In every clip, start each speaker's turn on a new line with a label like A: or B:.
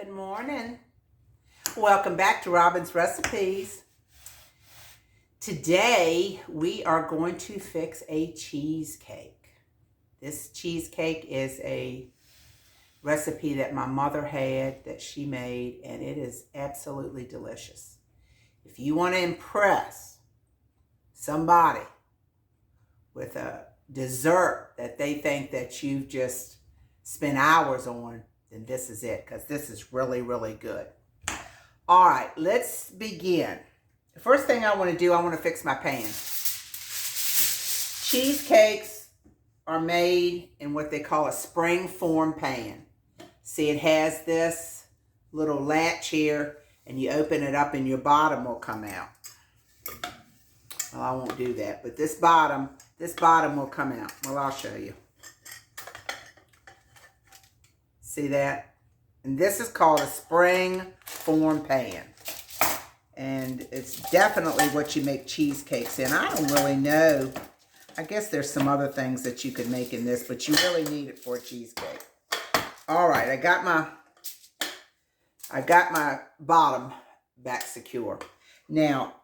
A: Good morning. Welcome back to Robin's Recipes. Today we are going to fix a cheesecake. This cheesecake is a recipe that my mother had that she made, and it is absolutely delicious. If you want to impress somebody with a dessert that they think that you've just spent hours on, then this is it, because this is really, really good. All right, let's begin. The first thing I want to do, I want to fix my pan. Cheesecakes are made in what they call a springform pan. See, it has this little latch here, and you open it up and your bottom will come out. Well, I won't do that, but this bottom will come out. Well, I'll show you. See that? And this is called a spring form pan. And it's definitely what you make cheesecakes in. I don't really know. I guess there's some other things that you could make in this, but you really need it for a cheesecake. All right, I got my bottom back secure. Now,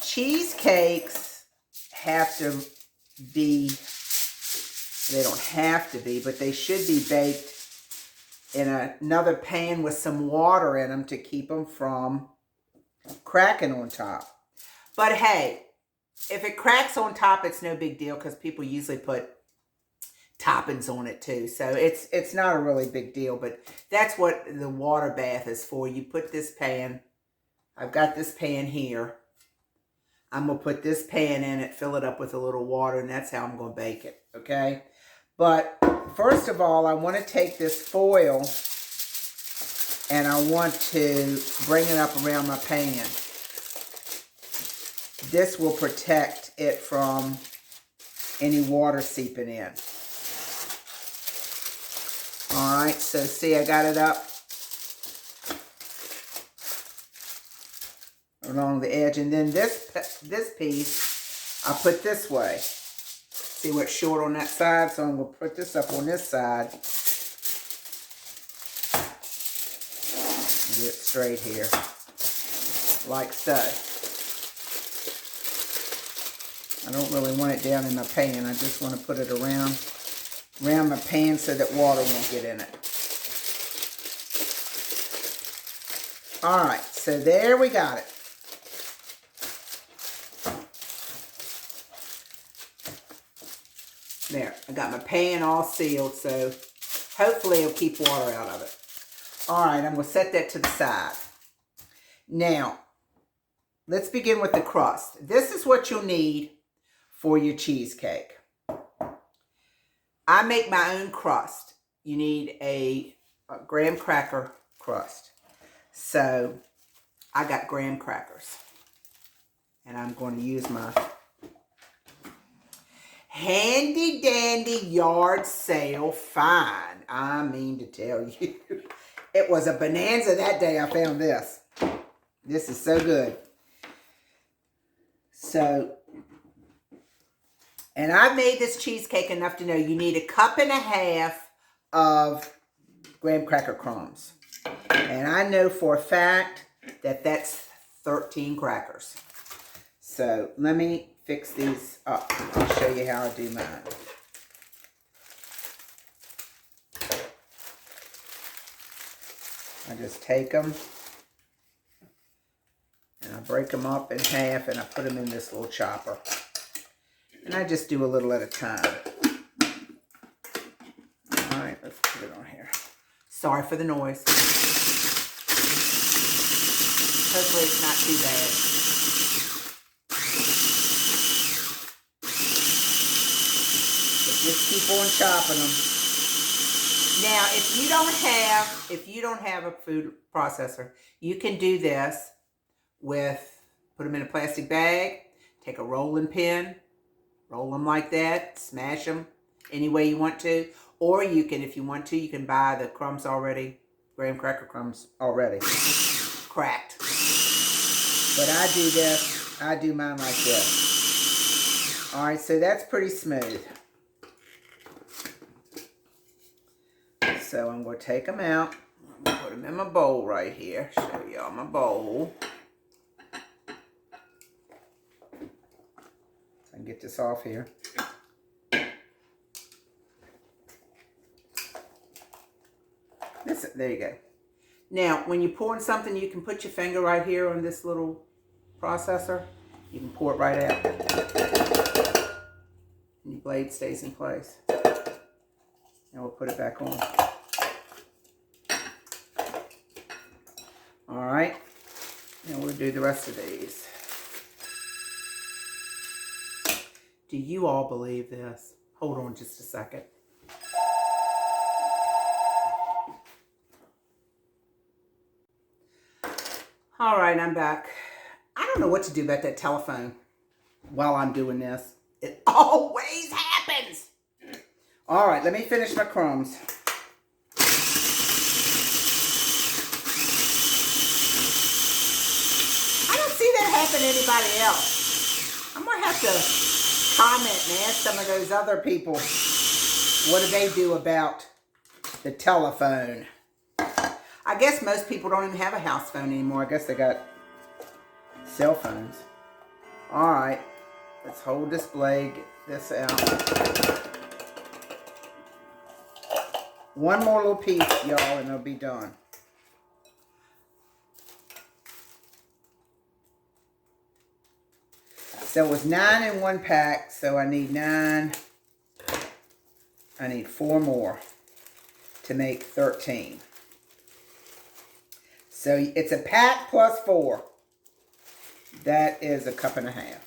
A: cheesecakes have to be, they don't have to be, but they should be baked in another pan with some water in them to keep them from cracking on top. But hey, if it cracks on top, it's no big deal because people usually put toppings on it too. So it's not a really big deal, but that's what the water bath is for. You put this pan, I've got this pan here. I'm going to put this pan in it, fill it up with a little water, and that's how I'm going to bake it, okay? But first of all, I want to take this foil and I want to bring it up around my pan. This will protect it from any water seeping in. All right, so see, I got it up along the edge, and then this piece I put this way. See what's short on that side, so I'm going to put this up on this side. Get it straight here, like so. I don't really want it down in my pan. I just want to put it around my pan so that water won't get in it. All right, so there we got it. There, I got my pan all sealed, so hopefully it'll keep water out of it. All right, I'm going to set that to the side. Now, let's begin with the crust. This is what you'll need for your cheesecake. I make my own crust. You need a graham cracker crust. So, I got graham crackers. And I'm going to use my handy dandy yard sale find. I mean to tell you, it was a bonanza that day I found this. This is so good. So, and I made this cheesecake enough to know you need 1.5 cups of graham cracker crumbs. And I know for a fact that that's 13 crackers. So let me fix these up. I'll show you how I do mine. I just take them and I break them up in half and I put them in this little chopper. And I just do a little at a time. All right, let's put it on here. Sorry for the noise. Hopefully it's not too bad. Just keep on chopping them. Now, if you don't have a food processor, you can do this with, put them in a plastic bag, take a rolling pin, roll them like that, smash them any way you want to. Or you can, if you want to, you can buy the crumbs already, graham cracker crumbs already cracked. But I do this, I do mine like this. All right, so that's pretty smooth. So I'm going to take them out. I'm going to put them in my bowl right here. Show y'all my bowl. So I can get this off here. There you go. Now, when you're pouring something, you can put your finger right here on this little processor. You can pour it right out. And your blade stays in place. And we'll put it back on. All right. Now we'll do the rest of these. Do you all believe this? Hold on just a second. All right, I'm back. I don't know what to do about that telephone while I'm doing this. It always happens. All right, let me finish my crumbs. I don't see that happen to anybody else. I'm going to have to comment and ask some of those other people, what do they do about the telephone? I guess most people don't even have a house phone anymore. I guess they got cell phones. All right, let's hold this blade, get this out. One more little piece, y'all, and it'll be done. So it was 9 in one pack, so I need 9. I need 4 more to make 13. So it's a pack plus 4. That is a cup and a half.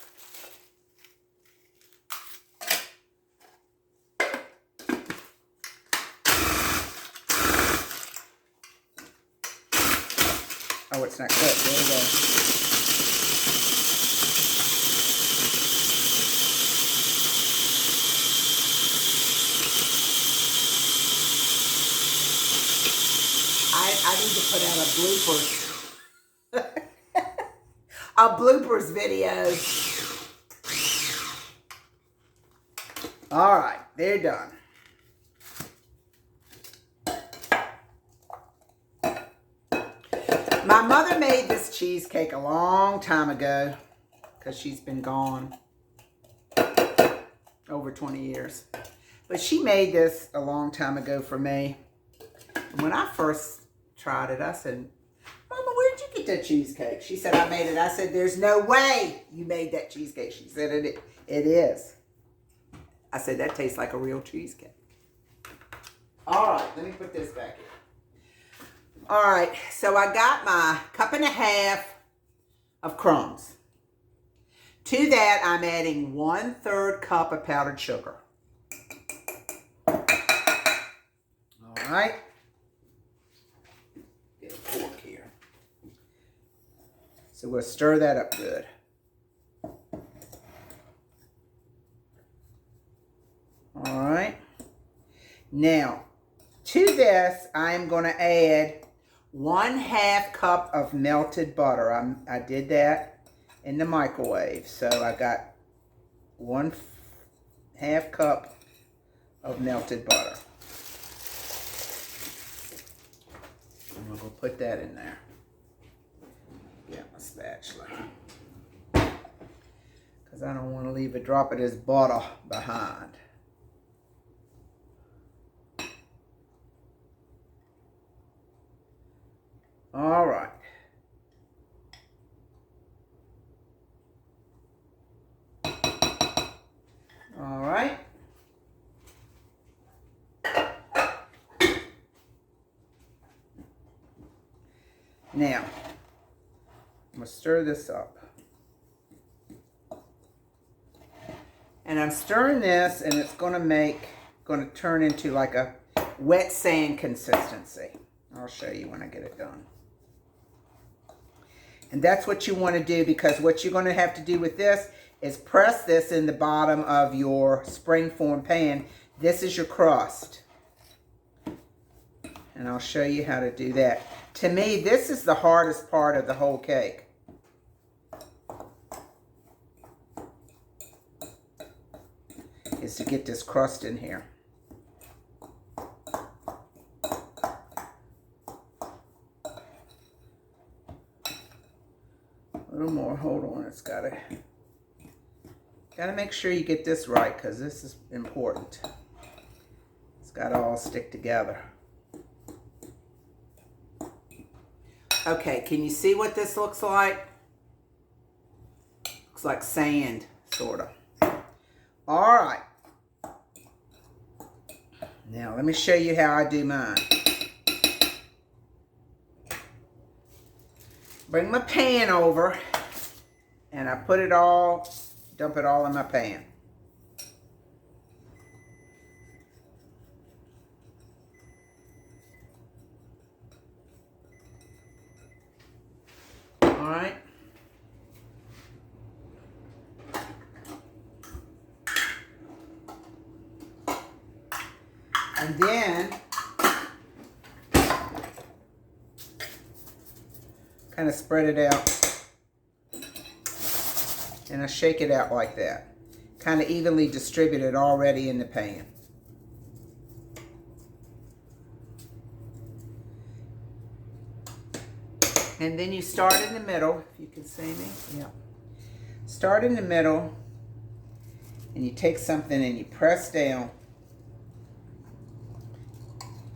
A: Oh, it's not cooked. There we go. I need to put out a bloopers. A bloopers video. All right, they're done. My mother made this cheesecake a long time ago because she's been gone over 20 years. But she made this a long time ago for me. And when I first tried it, I said, Mama, where'd you get that cheesecake? She said, I made it. I said, there's no way you made that cheesecake. She said, it is. I said, that tastes like a real cheesecake. All right, let me put this back in. All right, so I got my cup and a half of crumbs. To that, I'm adding 1/3 cup of powdered sugar. All right. Get a fork here. So we'll stir that up good. All right. Now, to this, I'm going to add 1/2 cup of melted butter. I did that in the microwave. So I got 1/2 cup of melted butter. And we're going to put that in there. Get my spatula. Because I don't want to leave a drop of this butter behind. All right. All right. Now, I'm going to stir this up. And I'm stirring this, and it's going to turn into like a wet sand consistency. I'll show you when I get it done. And that's what you want to do, because what you're going to have to do with this is press this in the bottom of your springform pan. This is your crust. And I'll show you how to do that. To me, this is the hardest part of the whole cake. Is to get this crust in here. little more. Hold on. It's gotta make sure you get this right because this is important. It's gotta all stick together. Okay, can you see what this looks like? Looks like sand, sort of. All right. Now, let me show you how I do mine. Bring my pan over, and I put it all, dump it all in my pan. All right. And then kind of spread it out, and I shake it out like that. Kind of evenly distributed already in the pan. And then you start in the middle, if you can see me. Yeah. Start in the middle, and you take something and you press down.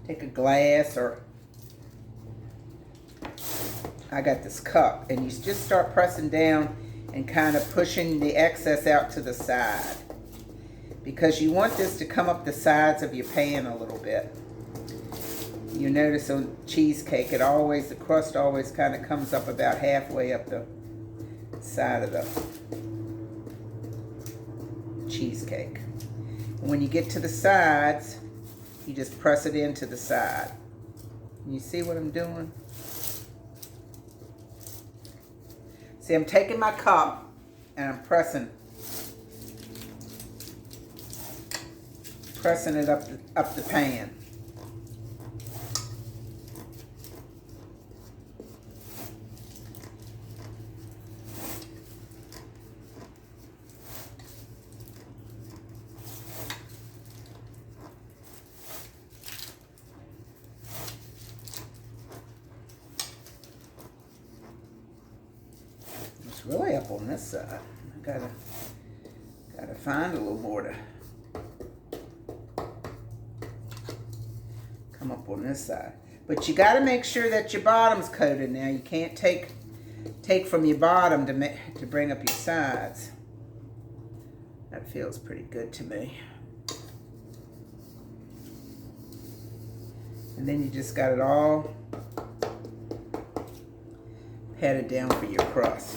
A: Take a glass, or I got this cup, and you just start pressing down and kind of pushing the excess out to the side, because you want this to come up the sides of your pan a little bit. You notice on cheesecake, the crust always kind of comes up about halfway up the side of the cheesecake. And when you get to the sides, you just press it into the side. You see what I'm doing? See, I'm taking my cup and I'm pressing it up the pan. Really up on this side. I gotta find a little more to come up on this side. But you gotta make sure that your bottom's coated now. You can't take from your bottom to bring up your sides. That feels pretty good to me. And then you just got it all patted down for your crust.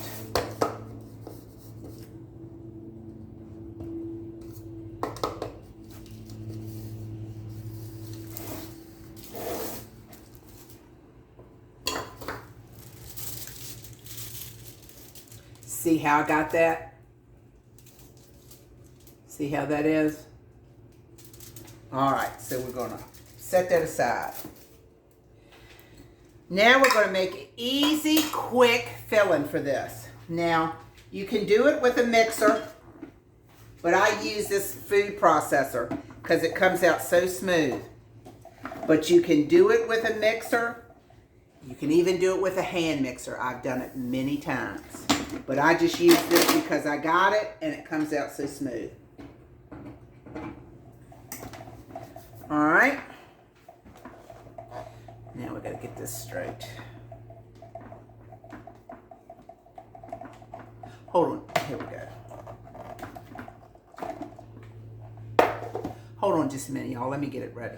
A: See how I got that? See how that is? All right, so we're gonna set that aside. Now we're gonna make an easy, quick filling for this. Now, you can do it with a mixer, but I use this food processor because it comes out so smooth. But you can do it with a mixer. You can even do it with a hand mixer. I've done it many times. But I just use this because I got it and it comes out so smooth. All right. Now we got to get this straight. Hold on. Here we go. Hold on just a minute, y'all. Let me get it ready.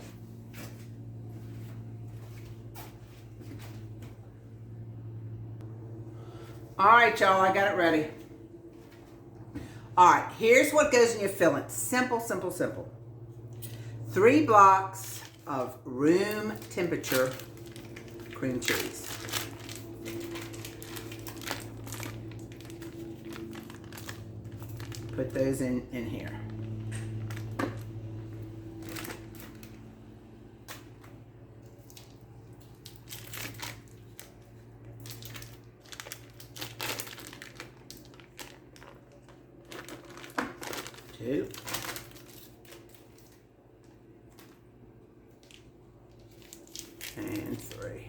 A: All right, y'all, I got it ready. All right, here's what goes in your filling. Simple, simple, simple. 3 blocks of room temperature cream cheese. Put those in here. Two. And 3.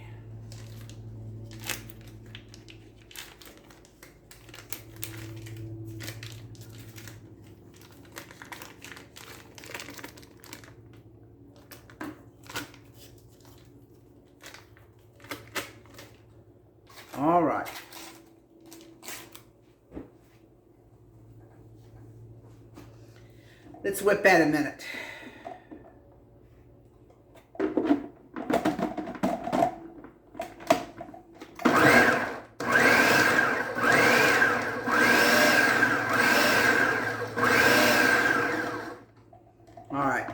A: Let's whip that a minute. All right.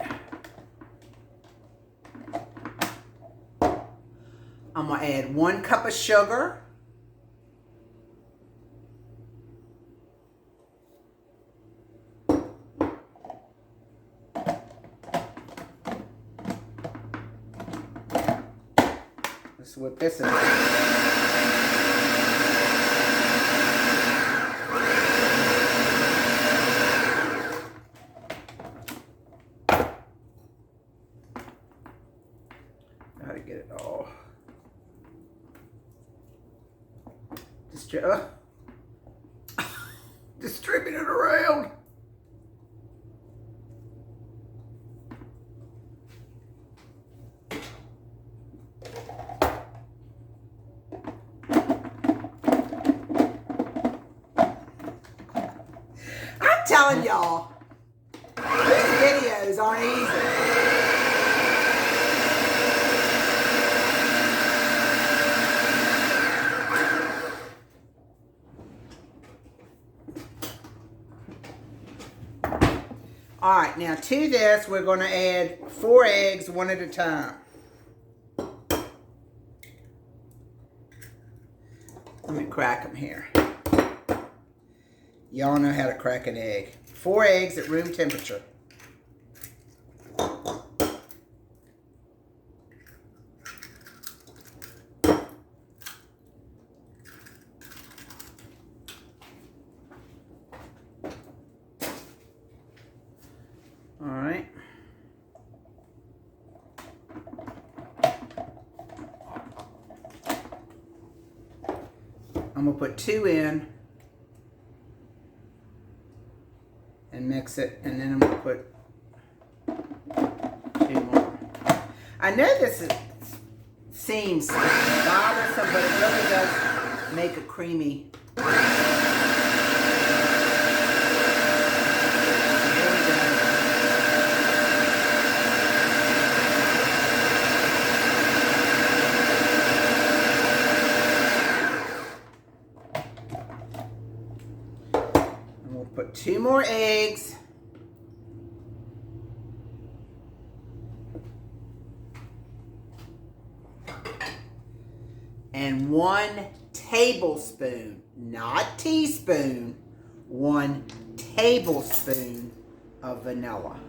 A: I'm going to add 1 cup of sugar. Let's whip this in. Gotta get it all. Distribute it around. I'm telling y'all, these videos aren't easy. All right, now to this, we're going to add 4 eggs, 1 at a time. Let me crack them here. Y'all know how to crack an egg. 4 eggs at room temperature. All right. I'm going to put 2 in and mix it, and then I'm going to put 2 more. I know this seems bothersome, but it really does make a creamy. Put 2 more eggs. And 1 tablespoon, not teaspoon, 1 tablespoon of vanilla.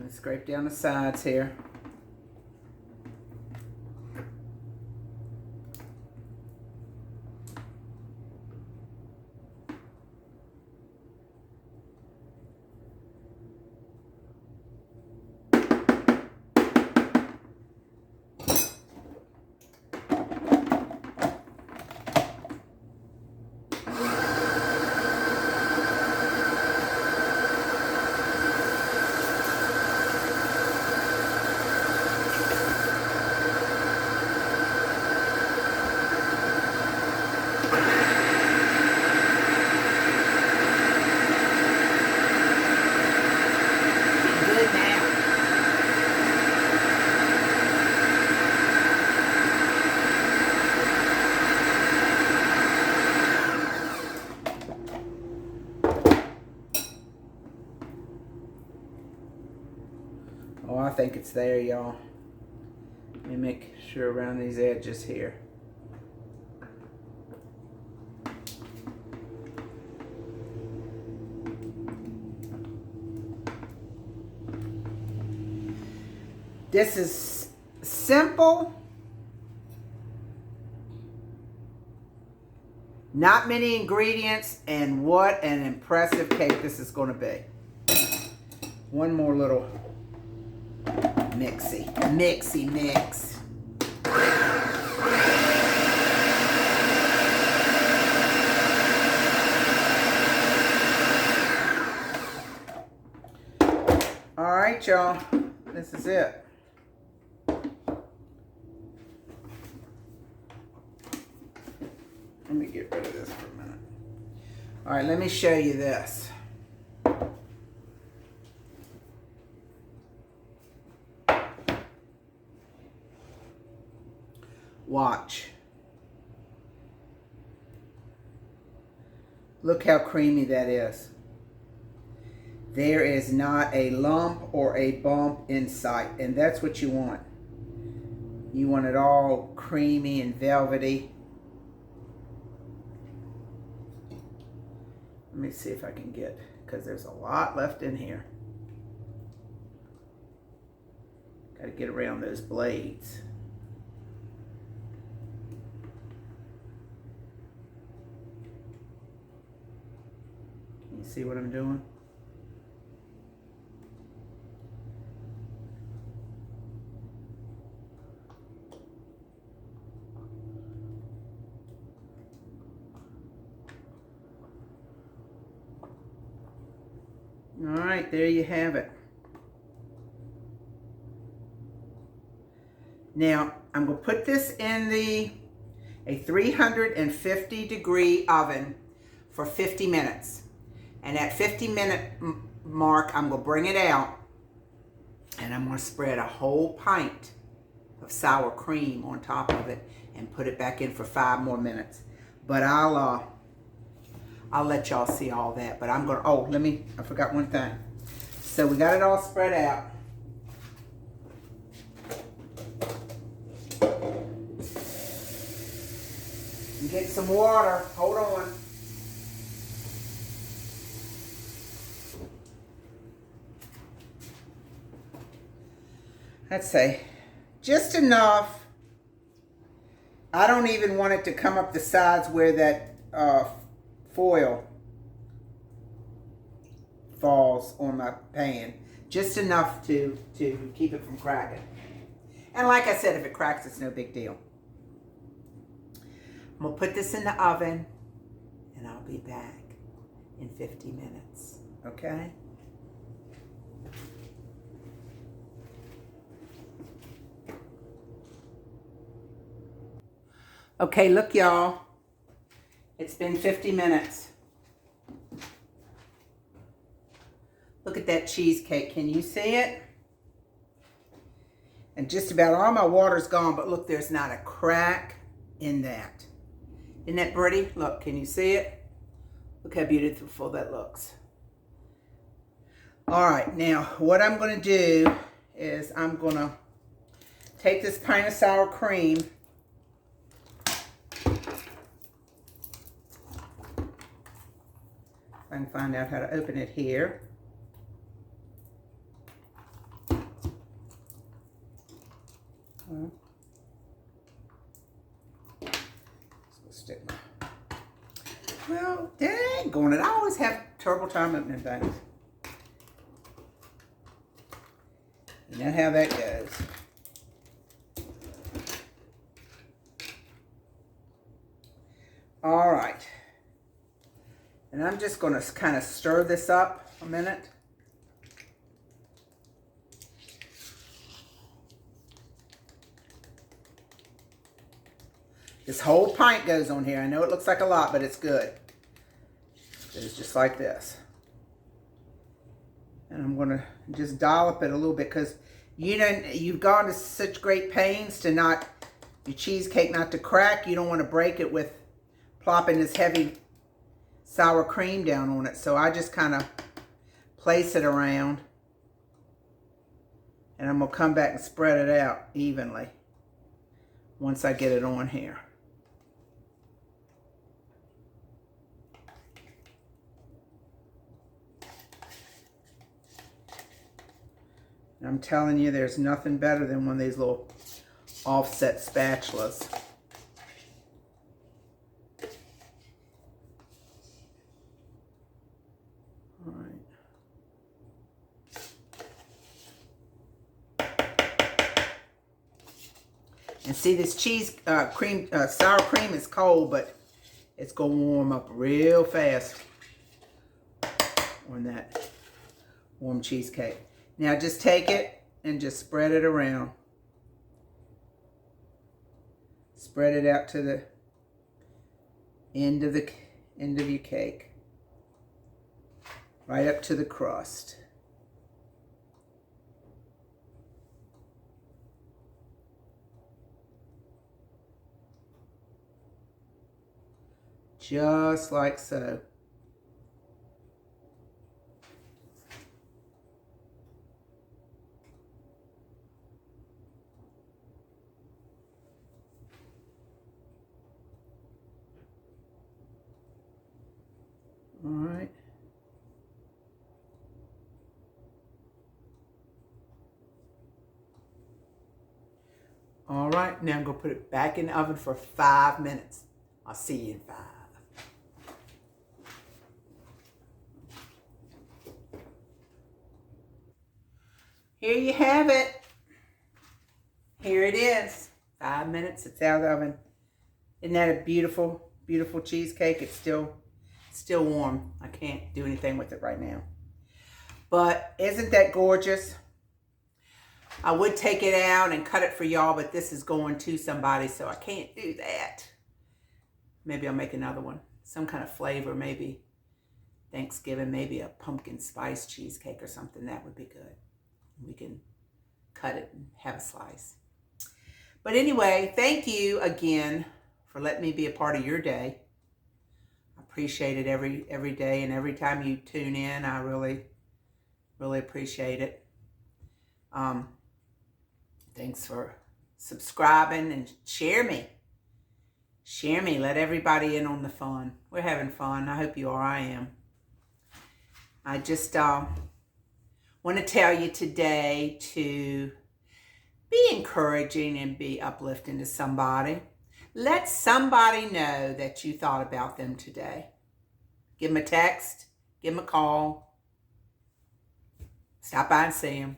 A: Scrape down the sides here. Oh, I think it's there, y'all. Let me make sure around these edges here. This is simple, Not many ingredients, and what an impressive cake this is going to be. One more little mixy mix. All right, y'all, this is it. Let me get rid of this for a minute. All right, let me show you this. Watch. Look how creamy that is. There is not a lump or a bump in sight, and that's what you want. You want it all creamy and velvety. Let me see if I can get, because there's a lot left in here. Got to get around those blades. Can you see what I'm doing? All right, there you have it. Now, I'm going to put this in a 350 degree oven for 50 minutes. And at 50-minute mark, I'm going to bring it out and I'm going to spread a whole pint of sour cream on top of it and put it back in for 5 more minutes. But I'll let y'all see all that. But I'm going to, I forgot one thing. So we got it all spread out. Get some water. Hold on. Let's say just enough. I don't even want it to come up the sides where that foil falls on my pan. Just enough to keep it from cracking. And like I said, if it cracks, it's no big deal. I'm going to put this in the oven, and I'll be back in 50 minutes, okay? Okay, look, y'all. It's been 50 minutes. Look at that cheesecake. Can you see it? And just about all my water's gone, but look, there's not a crack in that. Isn't that pretty? Look, can you see it? Look how beautiful that looks. All right, now what I'm going to do is I'm going to take this pint of sour cream. If I can find out how to open it here. Stick my, well, dang on it. I always have terrible time opening things. You know how that goes. All right. And I'm just going to kind of stir this up a minute. This whole pint goes on here. I know it looks like a lot, but it's good. It's just like this. And I'm going to just dollop it a little bit because you've gone to such great pains to not, your cheesecake not to crack. You don't want to break it with plopping this heavy sour cream down on it. So I just kind of place it around. And I'm going to come back and spread it out evenly once I get it on here. I'm telling you, there's nothing better than one of these little offset spatulas. And see, this sour cream is cold, but it's going to warm up real fast on that warm cheesecake. Now just take it and just spread it around. Spread it out to the end of your cake. Right up to the crust. Just like so. All right. All right, now I'm going to put it back in the oven for 5 minutes. I'll see you in 5. Here you have it. Here it is. 5 minutes, it's out of the oven. Isn't that a beautiful, beautiful cheesecake? It's still warm. I can't do anything with it right now. But isn't that gorgeous? I would take it out and cut it for y'all, but this is going to somebody, so I can't do that. Maybe I'll make another one. Some kind of flavor, maybe Thanksgiving, maybe a pumpkin spice cheesecake or something. That would be good. We can cut it and have a slice. But anyway, thank you again for letting me be a part of your day. I appreciate it every day, and every time you tune in, I really, really appreciate it. Thanks for subscribing and share me. Share me. Let everybody in on the fun. We're having fun. I hope you are. I am. I just want to tell you today to be encouraging and be uplifting to somebody. Let somebody know that you thought about them today. Give them a text. Give them a call. Stop by and see them.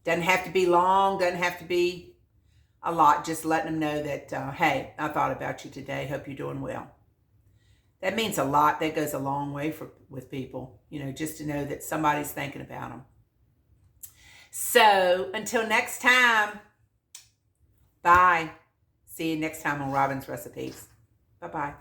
A: Doesn't have to be long. Doesn't have to be a lot. Just letting them know that, hey, I thought about you today. Hope you're doing well. That means a lot. That goes a long way with people. You know, just to know that somebody's thinking about them. So, until next time, bye. See you next time on Robin's Recipes. Bye-bye.